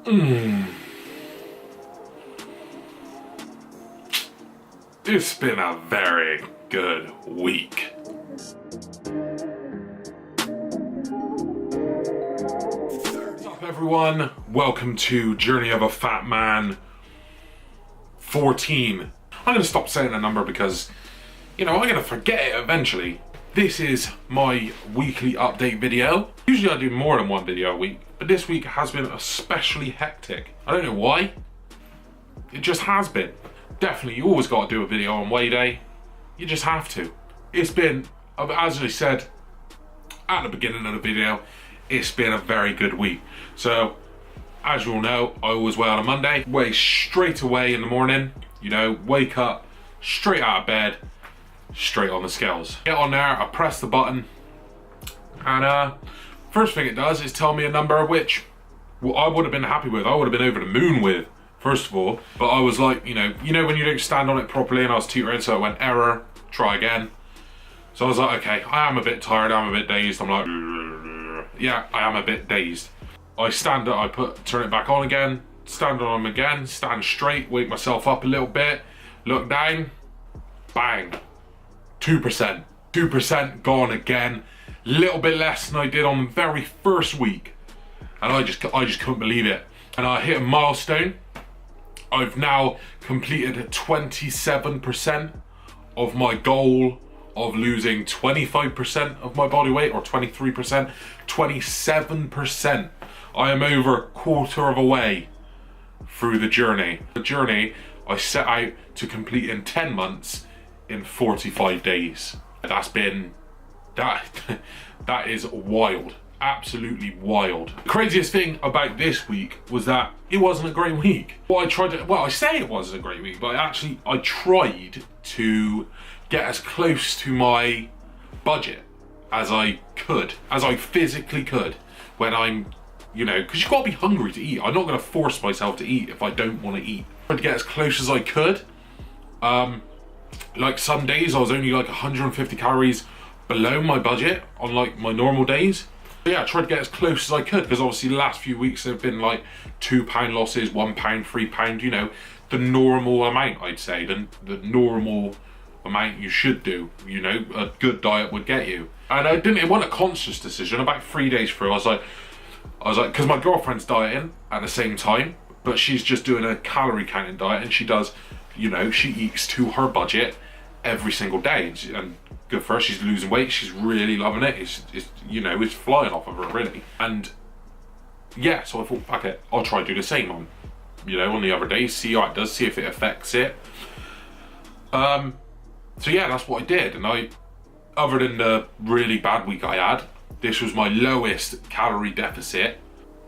It's been a very good week. What's up, everyone? Welcome to Journey of a Fat Man 14. I'm gonna stop saying a number because, I'm gonna forget it eventually. This is my weekly update video. Usually I do more than one video a week, but this week has been especially hectic. I don't know why. It just has been. Definitely, you always got to do a video on weigh day. You just have to. It's been, as I said at the beginning of the video, it's been a very good week. So, as you all know, I always weigh on a Monday. Weigh straight away in the morning. Wake up, straight out of bed, straight on the scales. Get on there, I press the button, and first thing it does is tell me a number which I would have been happy with. I would have been over the moon with, first of all. But I was like, when you don't stand on it properly, and I was teetering, so it went error, try again. So I was like, okay, I am a bit tired, I'm a bit dazed. I'm like, yeah, I am a bit dazed. I stand up, turn it back on again, stand on them again, stand straight, wake myself up a little bit, look down, bang, 2%. 2% gone again. Little bit less than I did on the very first week. And I just couldn't believe it. And I hit a milestone. I've now completed 27% of my goal of losing 25% of my body weight, or 23%, 27%. I am over a quarter of a way through the journey. The journey I set out to complete in 10 months in 45 days. That's been, that is wild. Absolutely wild. The craziest thing about this week was that it wasn't a great week. I say it wasn't a great week, but I tried to get as close to my budget as I could, as I physically could, when I'm, because you've got to be hungry to eat. I'm not going to force myself to eat if I don't want to eat. I tried to get as close as I could. Like some days I was only like 150 calories below my budget on like my normal days. But yeah, I tried to get as close as I could, because obviously the last few weeks have been like £2 losses, £1, £3, the normal amount, I'd say, the normal amount you should do, a good diet would get you. And it wasn't a conscious decision. About 3 days through, I was like, because my girlfriend's dieting at the same time, but she's just doing a calorie counting diet, and she does, she eats to her budget every single day, and good for her. She's losing weight, she's really loving it. It's flying off of her, really. And yeah, so I thought, fuck it, I'll try to do the same on the other days, see how it does, see if it affects it. So yeah, that's what I did. And other than the really bad week I had, this was my lowest calorie deficit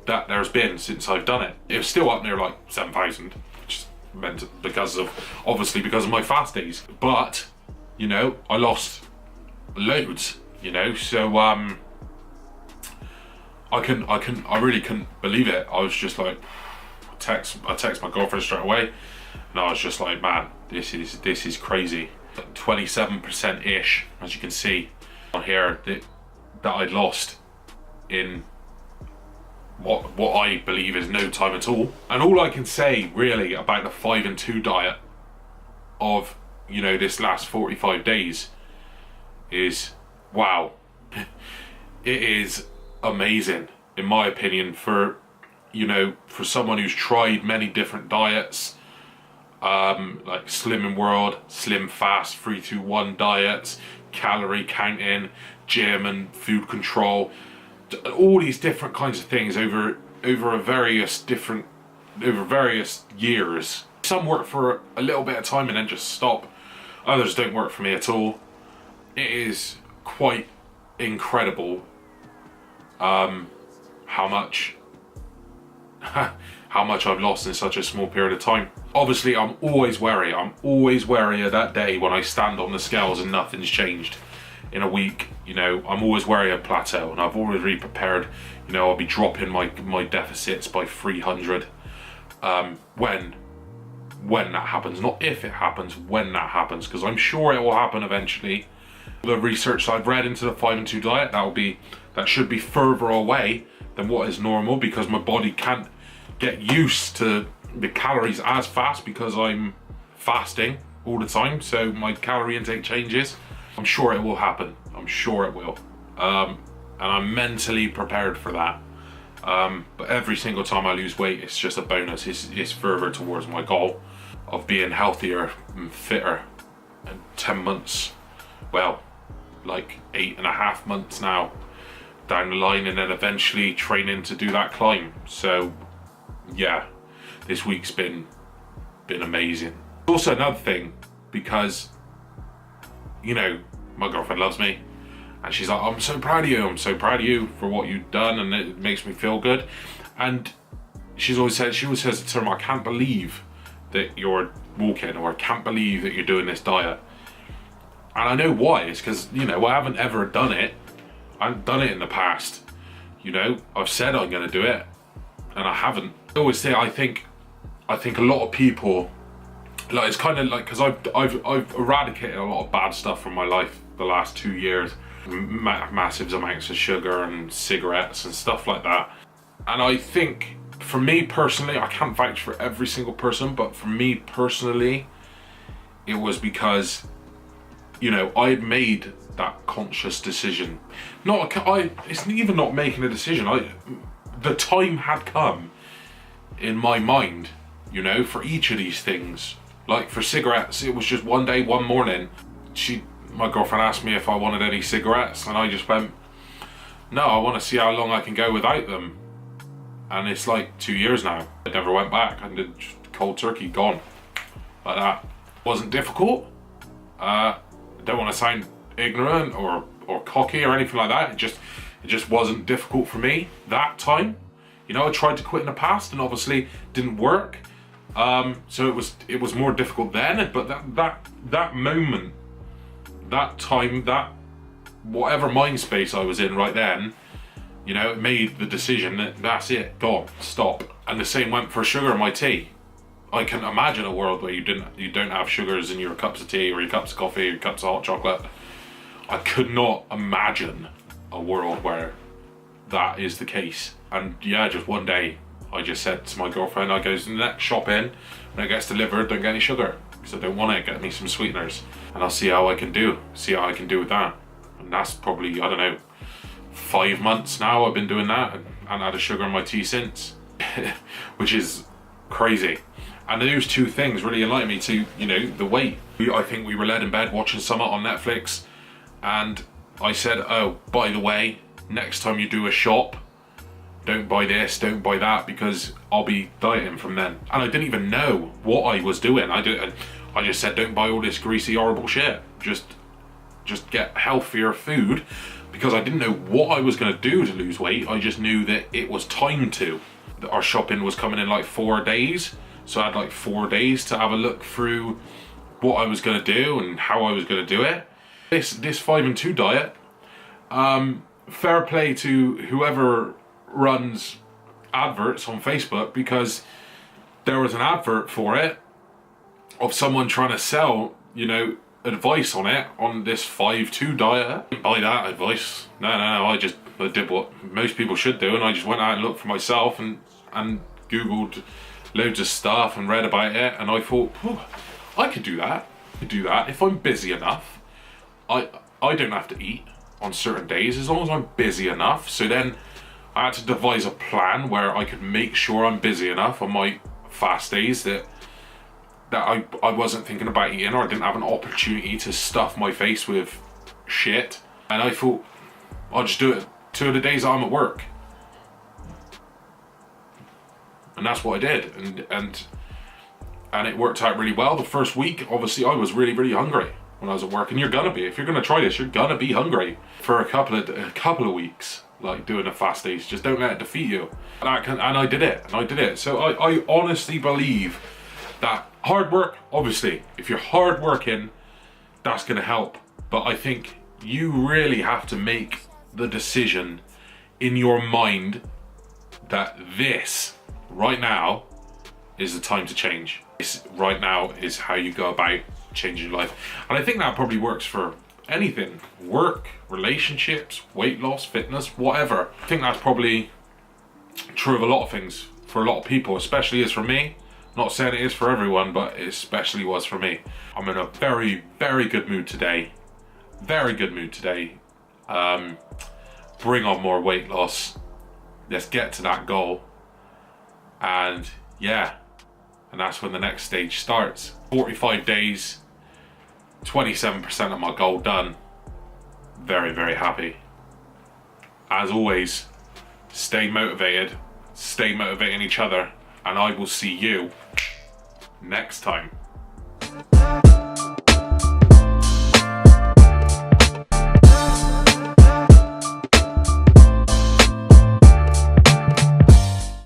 that there's been since I've done it. It was still up near like 7,000, which is meant because of my fast days. But I lost loads. So I really couldn't believe it. I was just like, I text my girlfriend straight away, and I was just like, man, this is crazy. 27% ish, as you can see on here, that I'd lost in what I believe is no time at all. And all I can say really about the 5 and 2 diet of this last 45 days is, wow. It is amazing, in my opinion, for someone who's tried many different diets, like Slimming World, Slim Fast, 3-2-1 diets, calorie counting, gym and food control, all these different kinds of things over various years. Some work for a little bit of time and then just stop. Others don't work for me at all. It is quite incredible how much I've lost in such a small period of time. Obviously, I'm always wary of that day when I stand on the scales and nothing's changed in a week. I'm always wary of plateau, and I've already prepared. I'll be dropping my deficits by 300 when that happens, not if it happens, when that happens, because I'm sure it will happen eventually. The research I've read into the 5 and 2 diet, that should be further away than what is normal, because my body can't get used to the calories as fast because I'm fasting all the time, so my calorie intake changes. I'm sure it will happen. I'm sure it will. And I'm mentally prepared for that. But every single time I lose weight, it's just a bonus. It's further towards my goal of being healthier and fitter. And 10 months, well, like 8.5 months now down the line, and then eventually training to do that climb. So yeah, this week's been amazing. Also another thing, because you know, my girlfriend loves me, and she's like, I'm so proud of you, I'm so proud of you for what you've done, and it makes me feel good. And she always says to her, I can't believe that you're walking, or I can't believe that you're doing this diet. And I know why. It's because, you know, I haven't ever done it. I haven't done it in the past. You know, I've said I'm going to do it, and I haven't. I always say, I think a lot of people, like, it's kind of like, because I've eradicated a lot of bad stuff from my life the last 2 years. Massive amounts of sugar and cigarettes and stuff like that. And I think, for me personally, I can't vouch for every single person, but for me personally, it was because, you know, I had made that conscious decision. It's even not making a decision. The time had come in my mind, you know, for each of these things. Like for cigarettes, it was just one day, one morning, my girlfriend asked me if I wanted any cigarettes, and I just went, no, I want to see how long I can go without them. And it's like 2 years now. I never went back. I did cold turkey, gone. Like that. Wasn't difficult. I don't want to sound ignorant or cocky or anything like that. It just wasn't difficult for me that time. You know, I tried to quit in the past and obviously didn't work. So it was more difficult then. But that moment, that time, that whatever mind space I was in right then, you know, it made the decision that that's it, gone, stop. And the same went for sugar in my tea. I can imagine a world where you don't have sugars in your cups of tea or your cups of coffee or your cups of hot chocolate. I could not imagine a world where that is the case. And yeah, just one day I just said to my girlfriend, I goes, the next shop in, when it gets delivered, don't get any sugar, because I don't want it, get me some sweeteners, and I'll see how I can do with that. And that's probably, I don't know, 5 months now I've been doing that, and had a sugar in my tea since. Which is crazy. And those two things really enlightened me to, you know, the weight. I think we were led in bed watching Summit on Netflix, and I said, oh, by the way, next time you do a shop, don't buy this, don't buy that, because I'll be dieting from then. And I didn't even know what I was doing. I just said, don't buy all this greasy, horrible shit. Just get healthier food, because I didn't know what I was going to do to lose weight. I just knew that it was time to. Our shopping was coming in like 4 days, so I had like 4 days to have a look through what I was going to do and how I was going to do it. This 5 and 2 diet, fair play to whoever runs adverts on Facebook, because there was an advert for it of someone trying to sell, you know, advice on it, on this 5-2 diet. I didn't buy that advice. No, I did what most people should do, and I just went out and looked for myself and Googled loads of stuff and read about it, and I thought, I could do that. If I'm busy enough. I don't have to eat on certain days as long as I'm busy enough. So then I had to devise a plan where I could make sure I'm busy enough on my fast days that I wasn't thinking about eating, or I didn't have an opportunity to stuff my face with shit. And I thought, I'll just do it 2 of the days that I'm at work. And that's what I did. And it worked out really well. The first week, obviously, I was really, really hungry when I was at work. And you're gonna be, if you're gonna try this, you're gonna be hungry for a couple of weeks, like doing the fast days. Just don't let it defeat you. And I did it. So I honestly believe that hard work, obviously, if you're hard working, that's gonna help. But I think you really have to make the decision in your mind that this right now is the time to change. This right now is how you go about changing your life. And I think that probably works for anything: work, relationships, weight loss, fitness, whatever. I think that's probably true of a lot of things for a lot of people, especially is for me. Not saying it is for everyone, but it especially was for me. I'm in a very, very good mood today. Very good mood today. Bring on more weight loss. Let's get to that goal. And yeah, and that's when the next stage starts. 45 days, 27% of my goal done. Very, very happy. As always, stay motivated, stay motivating each other, and I will see you next time.